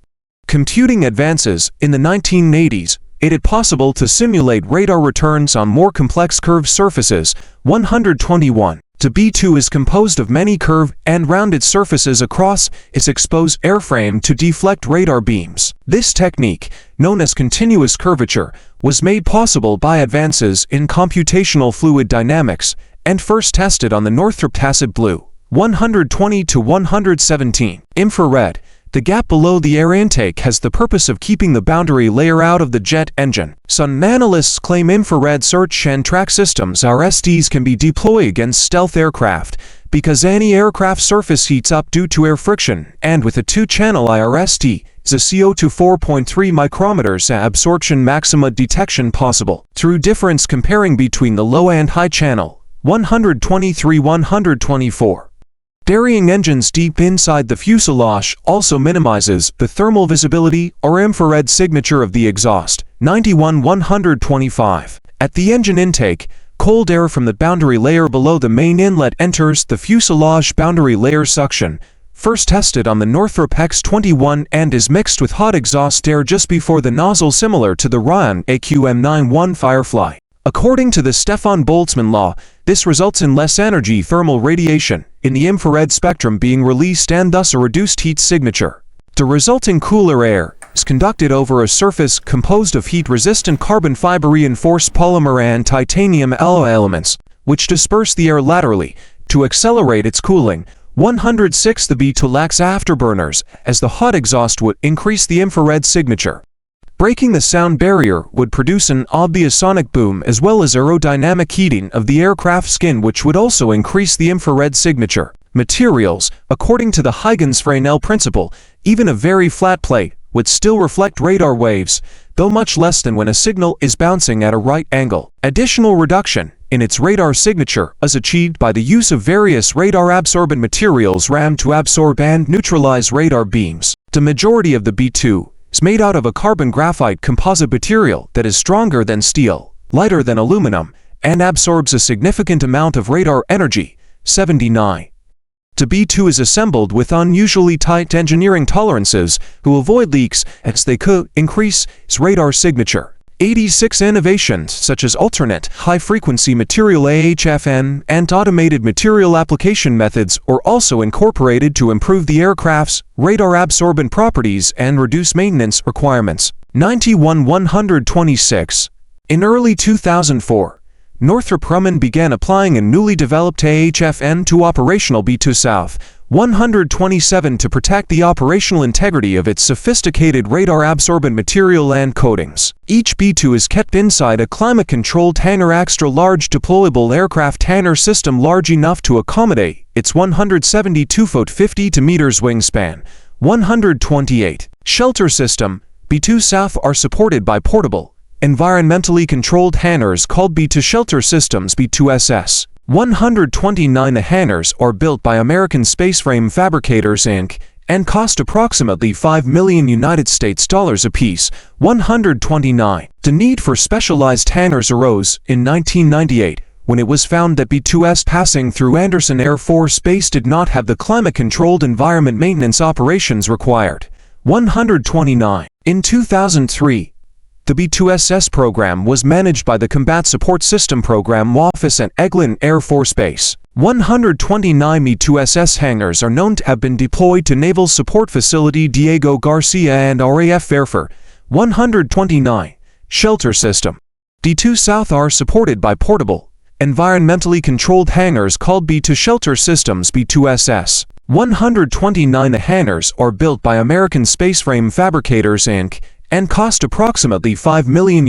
Computing advances in the 1980s made it possible to simulate radar returns on more complex curved surfaces. 121. The B-2 is composed of many curved and rounded surfaces across its exposed airframe to deflect radar beams. This technique, known as continuous curvature, was made possible by advances in computational fluid dynamics and first tested on the Northrop Blue 120 to 117. Infrared. The gap below the air intake has the purpose of keeping the boundary layer out of the jet engine. Some analysts claim infrared search and track systems (RSTs) can be deployed against stealth aircraft because any aircraft surface heats up due to air friction, and with a 2-channel IRST, is a CO2 4.3 micrometers absorption maxima detection possible. Through difference comparing between the low and high channel 123-124. Burying engines deep inside the fuselage also minimizes the thermal visibility or infrared signature of the exhaust. 91-125. At the engine intake, cold air from the boundary layer below the main inlet enters the fuselage boundary layer suction, first tested on the Northrop X-21, and is mixed with hot exhaust air just before the nozzle, similar to the Ryan AQM-91 Firefly. According to the Stefan Boltzmann law, this results in less energy thermal radiation in the infrared spectrum being released and thus a reduced heat signature. The resulting cooler air is conducted over a surface composed of heat-resistant carbon fiber reinforced polymer and titanium alloy elements, which disperse the air laterally to accelerate its cooling. 106. The B-2 lacks afterburners, as the hot exhaust would increase the infrared signature. Breaking the sound barrier would produce an obvious sonic boom as well as aerodynamic heating of the aircraft skin, which would also increase the infrared signature. Materials. According to the Huygens-Fresnel principle, even a very flat plate would still reflect radar waves, though much less than when a signal is bouncing at a right angle. Additional reduction in its radar signature is achieved by the use of various radar-absorbent materials rammed to absorb and neutralize radar beams. The majority of the B-2 is made out of a carbon graphite composite material that is stronger than steel, lighter than aluminum, and absorbs a significant amount of radar energy. 79. The B-2 is assembled with unusually tight engineering tolerances to avoid leaks, as they could increase its radar signature. 86. Innovations such as alternate high-frequency material AHFN and automated material application methods are also incorporated to improve the aircraft's radar-absorbent properties and reduce maintenance requirements. 91-126. In early 2004, Northrop Grumman began applying a newly developed AHFN to operational B-2 South 127 to protect the operational integrity of its sophisticated radar-absorbent material and coatings. Each B-2 is kept inside a climate-controlled hangar, extra-large deployable aircraft hangar system large enough to accommodate its 172-foot 50 meters wingspan. 128. Shelter system. B-2 South are supported by portable, environmentally controlled hangars called B-2 shelter systems. B-2SS 129. The hangars are built by American Spaceframe Fabricators Inc. and cost approximately $5 million apiece. 129. The need for specialized hangars arose in 1998 when it was found that B-2S passing through Andersen Air Force Base did not have the climate-controlled environment maintenance operations required. 129. In 2003, the B-2SS program was managed by the Combat Support System Program Office at Eglin Air Force Base. 129. B-2SS hangars are known to have been deployed to Naval Support Facility Diego Garcia and RAF Fairford. 129. Shelter system. B-2 South are supported by portable, environmentally controlled hangars called B-2 shelter systems. B-2SS 129. The hangars are built by American Spaceframe Fabricators Inc. and cost approximately $5 million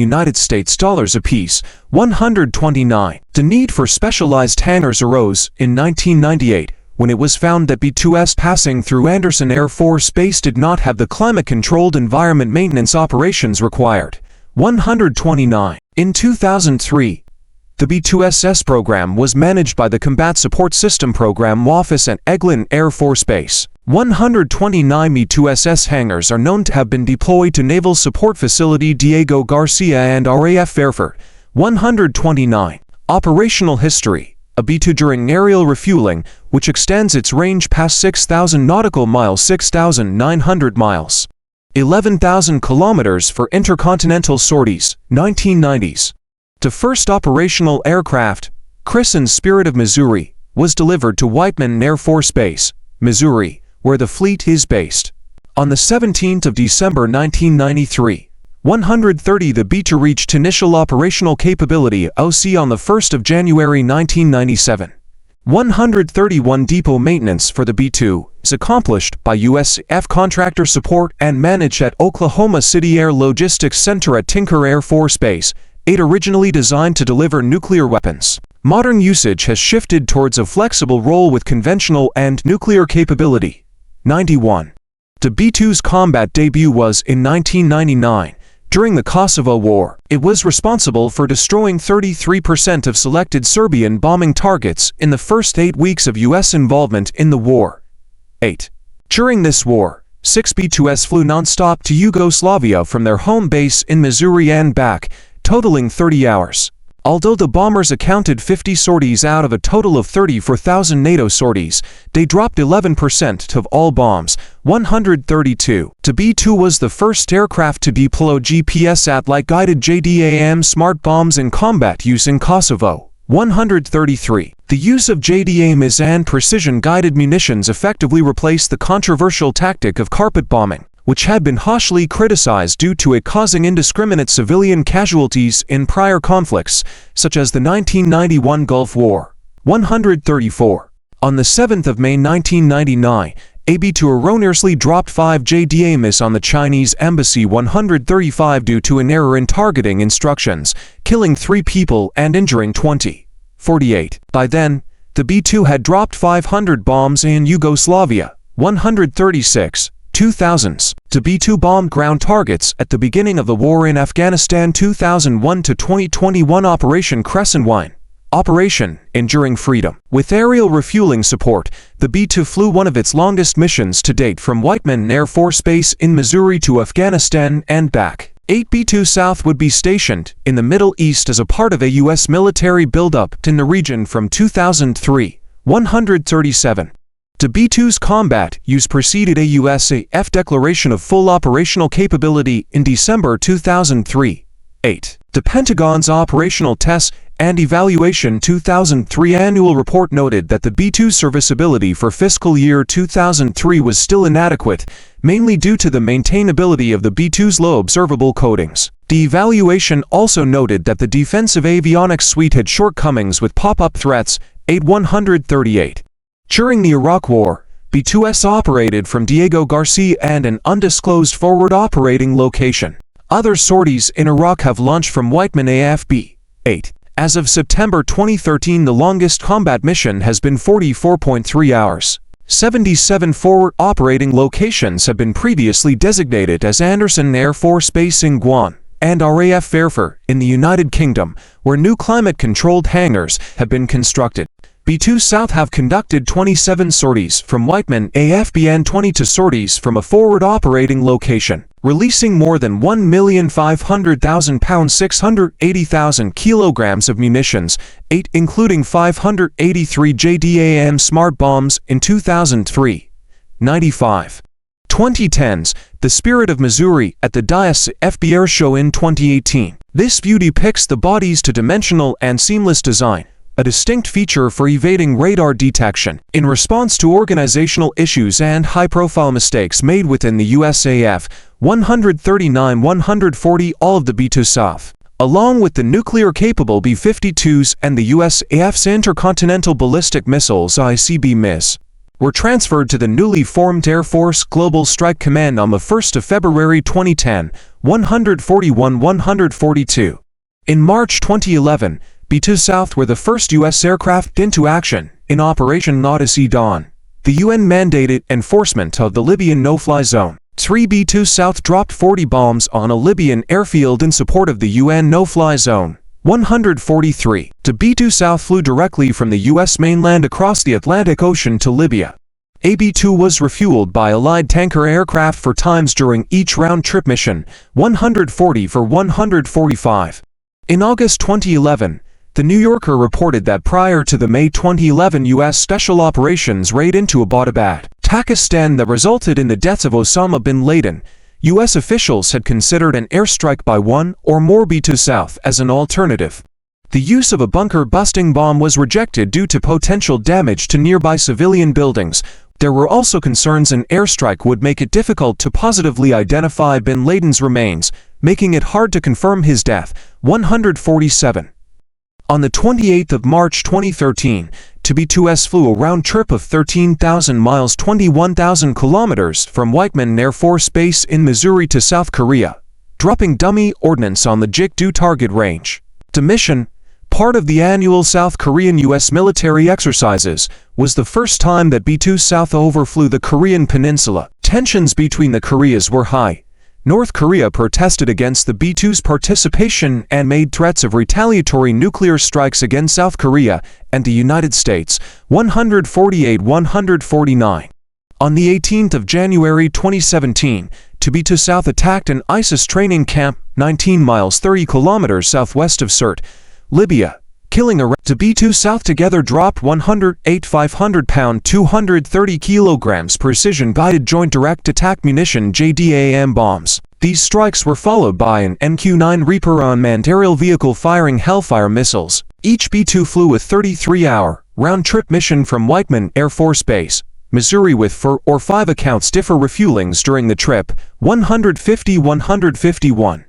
apiece. 129. The need for specialized hangars arose in 1998 when it was found that B-2S passing through Andersen Air Force Base did not have the climate-controlled environment maintenance operations required. 129. In 2003, the B-2SS program was managed by the Combat Support System Program Office at Eglin Air Force Base. 129. B-2SS hangars are known to have been deployed to Naval Support Facility Diego Garcia and RAF Fairford. 129. Operational history. A B-2 during aerial refueling, which extends its range past 6,000 nautical miles 6,900 miles. 11,000 kilometers for intercontinental sorties. 1990s. The first operational aircraft, creasing Spirit of Missouri, was delivered to Whiteman Air Force Base, Missouri, where the fleet is based. On the 17th of December 1993, 130. The B-2 reached initial operational capability (OC) on the 1st of January 1997. 131. Depot maintenance for the B-2 is accomplished by USAF contractor support and managed at Oklahoma City Air Logistics Center at Tinker Air Force Base. 8. Originally designed to deliver nuclear weapons, modern usage has shifted towards a flexible role with conventional and nuclear capability. 91. The B-2's combat debut was in 1999. During the Kosovo War, it was responsible for destroying 33% of selected Serbian bombing targets in the first 8 weeks of U.S. involvement in the war. 8. During this war, 6 B-2s flew non-stop to Yugoslavia from their home base in Missouri and back, totaling 30 hours. Although the bombers accounted 50 sorties out of a total of 34,000 NATO sorties, they dropped 11% of all bombs. 132. The B-2 was the first aircraft to deploy GPS satellite-guided JDAM smart bombs in combat use in Kosovo. 133. The use of JDAMs and precision-guided munitions effectively replaced the controversial tactic of carpet bombing, which had been harshly criticized due to it causing indiscriminate civilian casualties in prior conflicts, such as the 1991 Gulf War. 134. On the 7th of May 1999, a B-2 erroneously dropped 5 JDAMs on the Chinese embassy. 135 due to an error in targeting instructions, killing 3 people and injuring 20. 48. By then, the B-2 had dropped 500 bombs in Yugoslavia. 136. 2000s. The B-2 bombed ground targets at the beginning of the war in Afghanistan. 2001 to 2021 Operation Crescent Wine. Operation Enduring Freedom. With aerial refueling support, the B-2 flew one of its longest missions to date from Whiteman Air Force Base in Missouri to Afghanistan and back. 8 B-2 South would be stationed in the Middle East as a part of a U.S. military buildup in the region from 2003. 137. The B-2's combat use preceded a USAF declaration of full operational capability in December 2003. 8. The Pentagon's Operational Tests and Evaluation 2003 annual report noted that the B-2 serviceability for fiscal year 2003 was still inadequate, mainly due to the maintainability of the B-2's low observable coatings. The evaluation also noted that the defensive avionics suite had shortcomings with pop-up threats. 138. During the Iraq War, B-2s operated from Diego Garcia and an undisclosed forward operating location. Other sorties in Iraq have launched from Whiteman AFB. 8. As of September 2013, the longest combat mission has been 44.3 hours. 77 forward operating locations have been previously designated as Anderson Air Force Base in Guam and RAF Fairford in the United Kingdom, where new climate-controlled hangars have been constructed. B-2 South have conducted 27 sorties from Whiteman AFB and 22 sorties from a forward operating location, releasing more than 1,500,000 pounds 680,000 kilograms of munitions, 8 including 583 JDAM smart bombs in 2003. 95. 2010s, the Spirit of Missouri at the USAF Air Show in 2018. This view depicts the body's two-dimensional and seamless design, a distinct feature for evading radar detection. In response to organizational issues and high-profile mistakes made within the USAF, 139-140 all of the B-2 South, along with the nuclear-capable B-52s and the USAF's intercontinental ballistic missiles ICBMs, were transferred to the newly formed Air Force Global Strike Command on the 1st of February 2010, 141-142. In March 2011, B-2 South were the first U.S. aircraft into action in Operation Odyssey Dawn, the UN-mandated enforcement of the Libyan no-fly zone. 3 B-2 South dropped 40 bombs on a Libyan airfield in support of the UN no-fly zone. 143. The B-2 South flew directly from the U.S. mainland across the Atlantic Ocean to Libya. A B-2 was refueled by Allied tanker aircraft 4 times during each round-trip mission. 140 for 145. In August 2011, The New Yorker reported that prior to the May 2011 U.S. Special Operations raid into Abbottabad, Pakistan that resulted in the deaths of Osama bin Laden, U.S. officials had considered an airstrike by one or more B-2 South as an alternative. The use of a bunker-busting bomb was rejected due to potential damage to nearby civilian buildings. There were also concerns an airstrike would make it difficult to positively identify bin Laden's remains, making it hard to confirm his death. 147. On the 28th of March 2013, B-2S flew a round trip of 13,000 miles 21,000 kilometers from Whiteman Air Force Base in Missouri to South Korea, dropping dummy ordnance on the Jik-do target range. The mission, part of the annual South Korean-U.S. military exercises, was the first time that B-2 South overflew the Korean peninsula. Tensions between the Koreas were high. North Korea protested against the B-2's participation and made threats of retaliatory nuclear strikes against South Korea and the United States. 148-149. On the 18th of January 2017, B-2 South attacked an ISIS training camp 19 miles 30 kilometers southwest of Sirte, Libya, killing a B-2 South together dropped 108 500-pound 230 kilograms precision-guided joint direct attack munition JDAM bombs. These strikes were followed by an MQ-9 Reaper unmanned aerial vehicle firing Hellfire missiles. Each B-2 flew a 33-hour round-trip mission from Whiteman Air Force Base, Missouri, with 4 or 5 accounts differ refuelings during the trip. 150-151.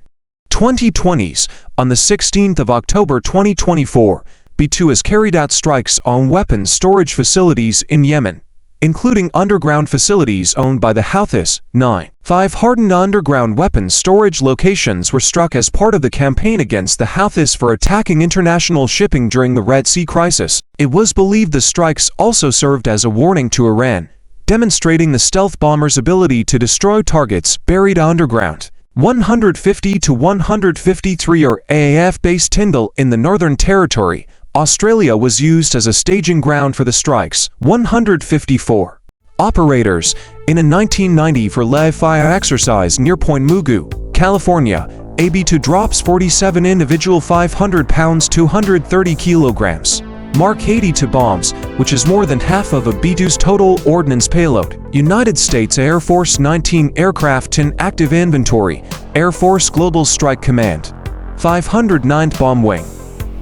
2020s. On the 16th of October 2024, B-2 has carried out strikes on weapons storage facilities in Yemen, including underground facilities owned by the Houthis. 9. 5 hardened underground weapons storage locations were struck as part of the campaign against the Houthis for attacking international shipping during the Red Sea crisis. It was believed the strikes also served as a warning to Iran, demonstrating the stealth bomber's ability to destroy targets buried underground. 150-153 or AAF Base Tyndall in the Northern Territory, Australia was used as a staging ground for the strikes. 154. Operators. In a 1990 for live-fire exercise near Point Mugu, California, a B-2 drops 47 individual 500 pounds 230 kilograms. Mark 82 bombs, which is more than half of a B-2's total ordnance payload. United States Air Force 19 aircraft in active inventory, Air Force Global Strike Command. 509th Bomb Wing.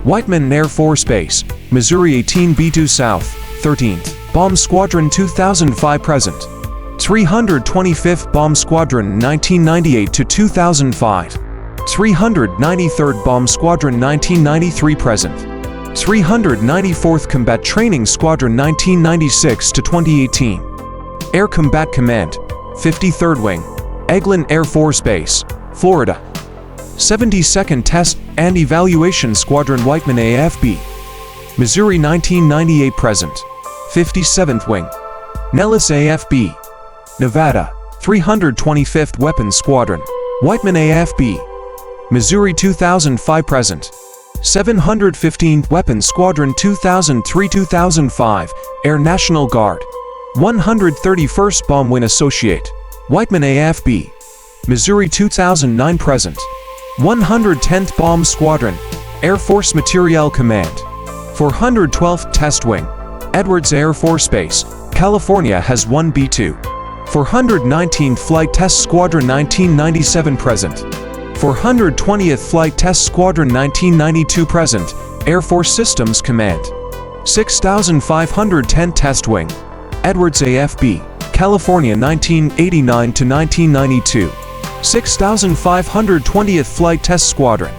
Whiteman Air Force Base, Missouri. 18 B-2 South, 13th Bomb Squadron 2005 present. 325th Bomb Squadron 1998 to 2005. 393rd Bomb Squadron 1993 present. 394th Combat Training Squadron 1996 to 2018. Air Combat Command, 53rd Wing, Eglin Air Force Base, Florida. 72nd Test and Evaluation Squadron Whiteman AFB, Missouri. 1998 present. 57th Wing, Nellis AFB, Nevada. 325th Weapons Squadron, Whiteman AFB, Missouri. 2005 present. 715th Weapons Squadron 2003-2005, Air National Guard. 131st Bomb Wing Associate, Whiteman AFB, Missouri. 2009 present. 110th Bomb Squadron, Air Force Materiel Command. 412th Test Wing, Edwards Air Force Base, California has 1 B-2. 419th Flight Test Squadron 1997 present. 420th Flight Test Squadron 1992 present, Air Force Systems Command. 6510 Test Wing, Edwards AFB, California. 1989 to 1992. 6520th Flight Test Squadron,